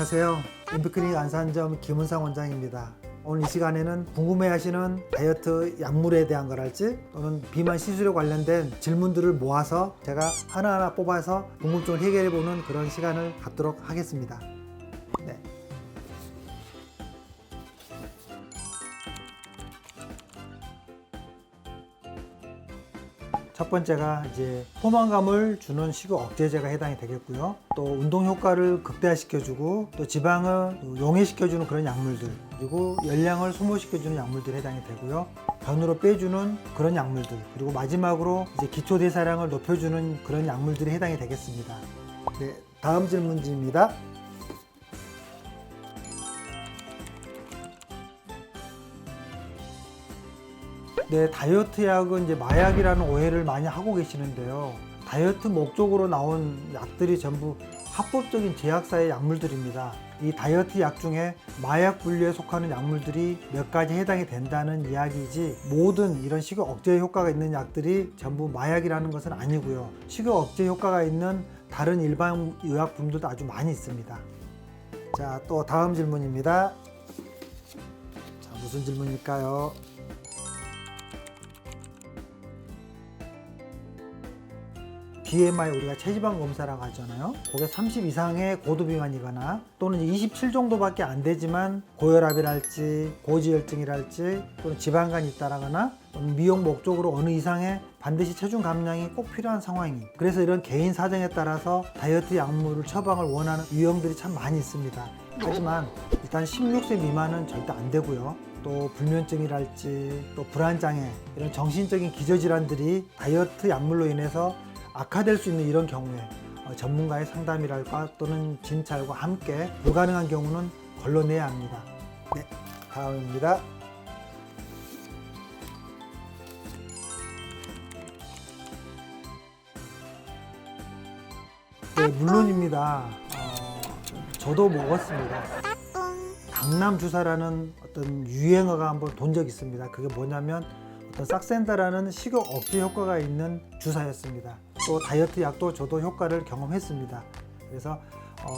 안녕하세요. 인프클리닉 안산점 김은상 원장입니다. 오늘 이 시간에는 궁금해하시는 다이어트 약물에 대한 거랄지 또는 비만 시술에 관련된 질문들을 모아서 제가 하나하나 뽑아서 궁금증을 해결해보는 그런 시간을 갖도록 하겠습니다. 네. 첫 번째가 이제 포만감을 주는 식욕 억제제가 해당이 되겠고요. 또 운동 효과를 극대화시켜주고 또 지방을 용해시켜주는 그런 약물들, 그리고 열량을 소모시켜주는 약물들이 해당이 되고요. 변으로 빼주는 그런 약물들, 그리고 마지막으로 이제 기초 대사량을 높여주는 그런 약물들이 해당이 되겠습니다. 네, 다음 질문지입니다. 네, 다이어트 약은 이제 마약이라는 오해를 많이 하고 계시는데요. 다이어트 목적으로 나온 약들이 전부 합법적인 제약사의 약물들입니다. 이 다이어트 약 중에 마약 분류에 속하는 약물들이 몇 가지 해당이 된다는 이야기이지, 모든 이런 식욕 억제 효과가 있는 약들이 전부 마약이라는 것은 아니고요. 식욕 억제 효과가 있는 다른 일반 의약품들도 아주 많이 있습니다. 자, 또 다음 질문입니다. 자, 무슨 질문일까요? BMI, 우리가 체지방 검사라고 하잖아요. 그게 30 이상의 고도 비만이거나 또는 27 정도밖에 안 되지만 고혈압이랄지 고지혈증이랄지 또는 지방간이 있다라거나 또는 미용 목적으로 어느 이상의 반드시 체중 감량이 꼭 필요한 상황이, 그래서 이런 개인 사정에 따라서 다이어트 약물을 처방을 원하는 유형들이 참 많이 있습니다. 하지만 일단 16세 미만은 절대 안 되고요. 또 불면증이랄지 또 불안장애, 이런 정신적인 기저질환들이 다이어트 약물로 인해서 악화될 수 있는 이런 경우에 전문가의 상담이랄까 또는 진찰과 함께 불가능한 경우는 걸러내야 합니다. 네, 다음입니다. 네, 물론입니다. 저도 먹었습니다. 강남 주사라는 어떤 유행어가 한번 돈 적이 있습니다. 그게 뭐냐면 어떤 싹센다라는 식욕 억제 효과가 있는 주사였습니다. 또 다이어트 약도 저도 효과를 경험했습니다. 그래서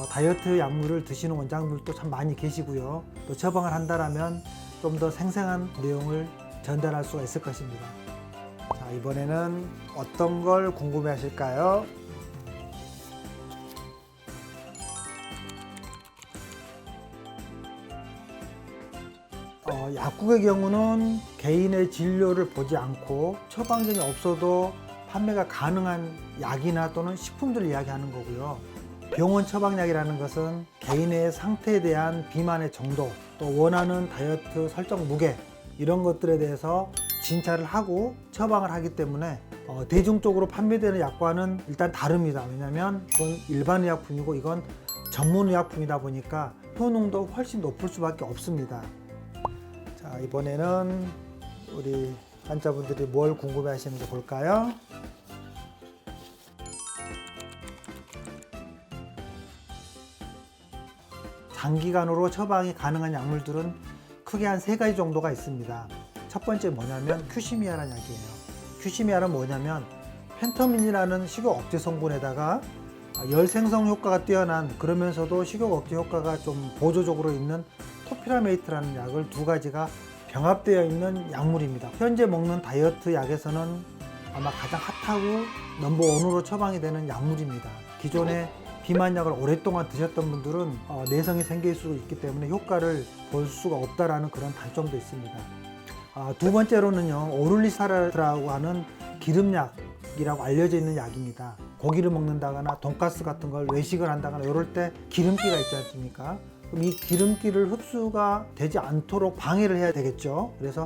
다이어트 약물을 드시는 원장들도 참 많이 계시고요. 또 처방을 한다라면 좀 더 생생한 내용을 전달할 수가 있을 것입니다. 자, 이번에는 어떤 걸 궁금해 하실까요? 약국의 경우는 개인의 진료를 보지 않고 처방전이 없어도 판매가 가능한 약이나 또는 식품들을 이야기하는 거고요. 병원 처방약이라는 것은 개인의 상태에 대한 비만의 정도, 또 원하는 다이어트 설정 무게, 이런 것들에 대해서 진찰을 하고 처방을 하기 때문에 대중적으로 판매되는 약과는 일단 다릅니다. 왜냐하면 그건 일반 의약품이고 이건 전문 의약품이다 보니까 효능도 훨씬 높을 수밖에 없습니다. 자, 이번에는 우리 환자분들이 뭘 궁금해 하시는지 볼까요? 장기간으로 처방이 가능한 약물들은 크게 한 3가지 정도가 있습니다. 첫 번째 뭐냐면 큐시미아라는 약이에요. 큐시미아는 뭐냐면 펜터민이라는 식욕 억제 성분에다가 열 생성 효과가 뛰어난, 그러면서도 식욕 억제 효과가 좀 보조적으로 있는 토피라메이트라는 약을 2가지가 병합되어 있는 약물입니다. 현재 먹는 다이어트 약에서는 아마 가장 핫하고 넘버원으로 처방이 되는 약물입니다. 기존에 비만약을 오랫동안 드셨던 분들은 내성이 생길 수 있기 때문에 효과를 볼 수가 없다라는 그런 단점도 있습니다. 두 번째로는요, 오를리사라고 하는 기름약이라고 알려져 있는 약입니다. 고기를 먹는다거나 돈가스 같은 걸 외식을 한다거나 이럴 때 기름기가 있지 않습니까? 그럼 이 기름기를 흡수가 되지 않도록 방해를 해야 되겠죠. 그래서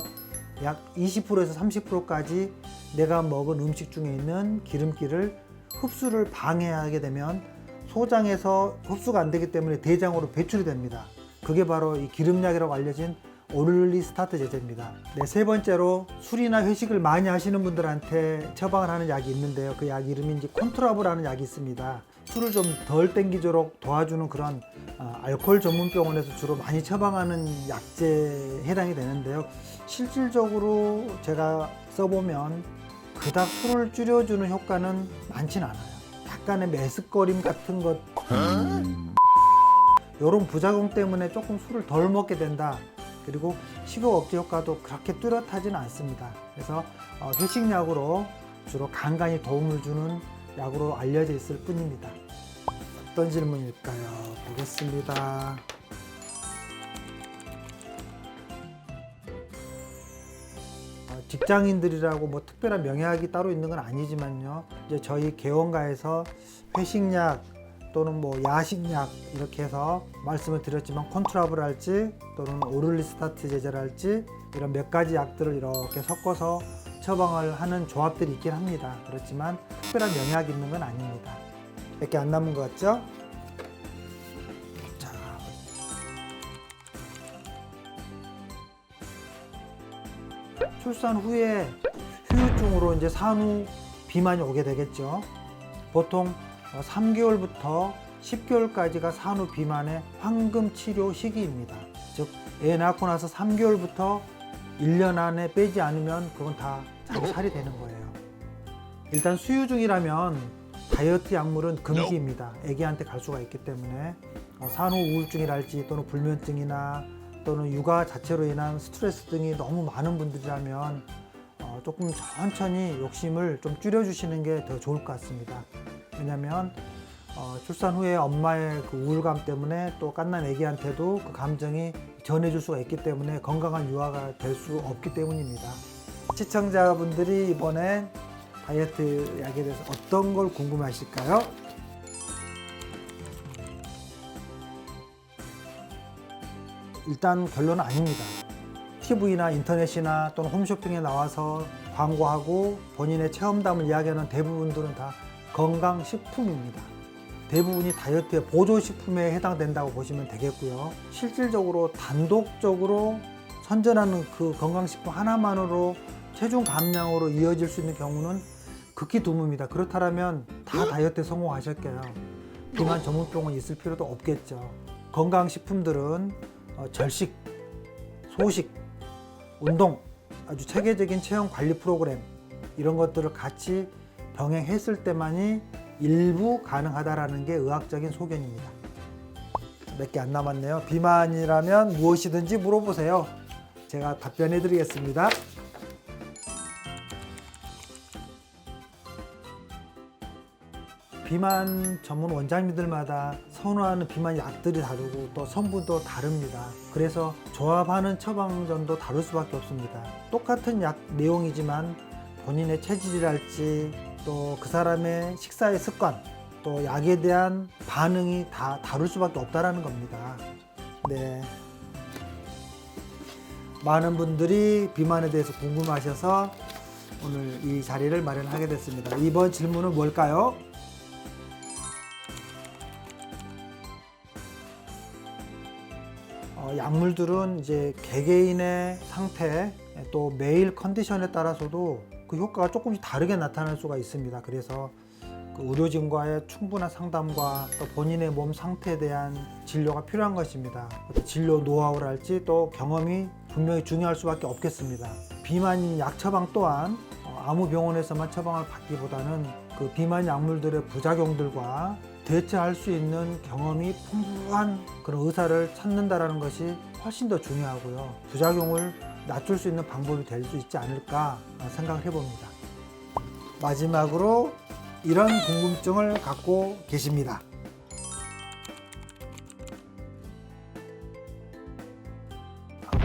약 20%에서 30%까지 내가 먹은 음식 중에 있는 기름기를 흡수를 방해하게 되면 소장에서 흡수가 안 되기 때문에 대장으로 배출이 됩니다. 그게 바로 이 기름약이라고 알려진 오를리스타트 제제입니다. 네, 세 번째로 술이나 회식을 많이 하시는 분들한테 처방을 하는 약이 있는데요. 그 약 이름이 이제 콘트라브라는 약이 있습니다. 술을 좀 덜 땡기도록 도와주는 그런 알코올 전문 병원에서 주로 많이 처방하는 약제에 해당이 되는데요. 실질적으로 제가 써보면 그닥 술을 줄여주는 효과는 많진 않아요. 약간의 메스꺼림 같은 것 이런 부작용 때문에 조금 술을 덜 먹게 된다. 그리고 식욕 억제 효과도 그렇게 뚜렷하지는 않습니다. 그래서 회식약으로 주로 간간히 도움을 주는 약으로 알려져 있을 뿐입니다. 어떤 질문일까요? 보겠습니다. 직장인들이라고 뭐 특별한 명약이 따로 있는 건 아니지만요. 이제 저희 개원가에서 회식약 또는 뭐 야식약 이렇게 해서 말씀을 드렸지만 콘트라블할지 또는 오를리스타트 제제랄지 이런 몇 가지 약들을 이렇게 섞어서 처방을 하는 조합들이 있긴 합니다. 그렇지만 특별한 명약이 있는 건 아닙니다. 몇 개 안 남은 것 같죠? 자, 출산 후에 후유증으로 이제 산후 비만이 오게 되겠죠. 보통 3개월부터 10개월까지가 산후 비만의 황금 치료 시기입니다. 즉, 애 낳고 나서 3개월부터 1년 안에 빼지 않으면 그건 다 자살이 되는 거예요. 일단 수유중이라면 다이어트 약물은 금기입니다. 애기한테 갈 수가 있기 때문에 산후 우울증이랄지 또는 불면증이나 또는 육아 자체로 인한 스트레스 등이 너무 많은 분들이라면 조금 천천히 욕심을 좀 줄여주시는 게 더 좋을 것 같습니다. 왜냐하면 출산 후에 엄마의 그 우울감 때문에 또 갓난 애기한테도 그 감정이 전해줄 수가 있기 때문에 건강한 유아가 될 수 없기 때문입니다. 시청자분들이 이번에 다이어트 약에 대해서 어떤 걸 궁금하실까요? 일단 결론은 아닙니다. TV나 인터넷이나 또는 홈쇼핑에 나와서 광고하고 본인의 체험담을 이야기하는 대부분들은 다 건강식품입니다. 대부분이 다이어트의 보조식품에 해당된다고 보시면 되겠고요. 실질적으로 단독적으로 선전하는 그 건강식품 하나만으로 체중 감량으로 이어질 수 있는 경우는 극히 드뭅니다. 그렇다면 다 다이어트에 성공하셨게요. 비만 전문병원 있을 필요도 없겠죠. 건강식품들은 절식, 소식, 운동, 아주 체계적인 체형 관리 프로그램 이런 것들을 같이 병행했을 때만이 일부 가능하다라는 게 의학적인 소견입니다. 몇 개 안 남았네요. 비만이라면 무엇이든지 물어보세요. 제가 답변해 드리겠습니다. 비만 전문 원장님들마다 선호하는 비만 약들이 다르고 또 성분도 다릅니다. 그래서 조합하는 처방전도 다를 수밖에 없습니다. 똑같은 약 내용이지만 본인의 체질이랄지 또 그 사람의 식사의 습관 또 약에 대한 반응이 다 다를 수밖에 없다라는 겁니다. 네. 많은 분들이 비만에 대해서 궁금하셔서 오늘 이 자리를 마련하게 됐습니다. 이번 질문은 뭘까요? 약물들은 이제 개개인의 상태 또 매일 컨디션에 따라서도 그 효과가 조금씩 다르게 나타날 수가 있습니다. 그래서 그 의료진과의 충분한 상담과 또 본인의 몸 상태에 대한 진료가 필요한 것입니다. 진료 노하우랄지 또 경험이 분명히 중요할 수밖에 없겠습니다. 비만 약 처방 또한 아무 병원에서만 처방을 받기보다는 그 비만 약물들의 부작용들과 대처할 수 있는 경험이 풍부한 그런 의사를 찾는다라는 것이 훨씬 더 중요하고요. 부작용을 낮출 수 있는 방법이 될 수 있지 않을까 생각을 해봅니다. 마지막으로 이런 궁금증을 갖고 계십니다.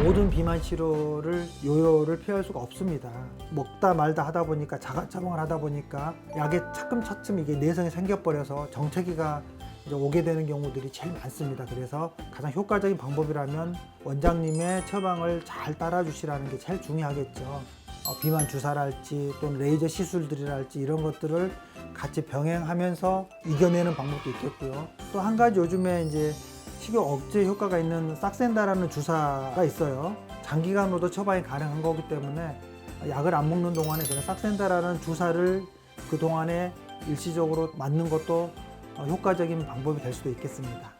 모든 비만 치료를 요요를 피할 수가 없습니다. 먹다 말다 하다 보니까 자가처방을 하다 보니까 약에 차츰차츰 이게 내성이 생겨버려서 정체기가 이제 오게 되는 경우들이 제일 많습니다. 그래서 가장 효과적인 방법이라면 원장님의 처방을 잘 따라 주시라는 게 제일 중요하겠죠. 비만 주사랄지 또는 레이저 시술들이랄지 이런 것들을 같이 병행하면서 이겨내는 방법도 있겠고요. 또 한 가지 요즘에 이제 식욕 억제 효과가 있는 싹센다라는 주사가 있어요. 장기간으로도 처방이 가능한 거기 때문에 약을 안 먹는 동안에 그런 싹센다라는 주사를 그 동안에 일시적으로 맞는 것도 효과적인 방법이 될 수도 있겠습니다.